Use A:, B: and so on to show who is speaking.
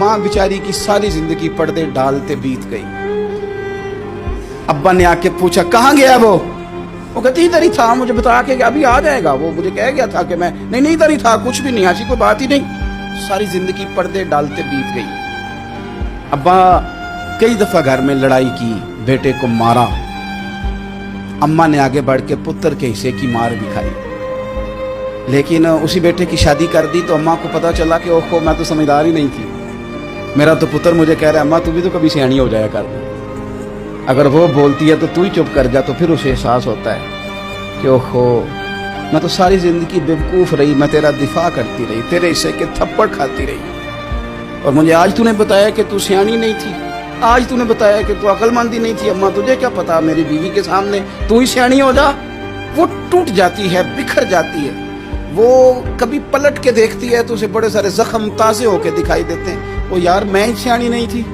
A: माँ बेचारी की सारी जिंदगी पर्दे डालते बीत गई। अब्बा ने आके पूछा कहाँ गया वो कहती इधर ही था, मुझे बता के कि अभी आ जाएगा, वो मुझे कह गया था कि मैं नहीं इधर ही था, कुछ भी नहीं, ऐसी कोई बात ही नहीं। सारी जिंदगी पर्दे डालते बीत गई। अब्बा कई दफा घर में लड़ाई की, बेटे को मारा, अम्मा ने आगे बढ़ के पुत्र के हिस्से की मार भी खाई, लेकिन उसी बेटे की शादी कर दी तो अम्मा को पता चला कि ओहो मैं तो समझदार ही नहीं थी, मेरा तो पुत्र मुझे कह रहा है अम्मा तू भी तो कभी सियानी हो जाया कर, अगर वो बोलती है तो तू ही चुप कर जा। तो फिर उसे एहसास होता है कि ओहो मैं तो सारी जिंदगी बेवकूफ़ रही, मैं तेरा दिफा करती रही, तेरे हिस्से के थप्पड़ खाती रही, और मुझे आज तूने बताया कि तू सियानी नहीं थी, आज तूने बताया कि तू अक्लमंदी नहीं थी, अम्मा तुझे क्या पता, मेरी बीवी के सामने तू ही सियानी हो जा। वो टूट जाती है, बिखर जाती है, वो कभी पलट के देखती है तो उसे बड़े सारे जख्म ताज़े होके दिखाई देते हैं, वो यार मैं ही सियानी नहीं थी,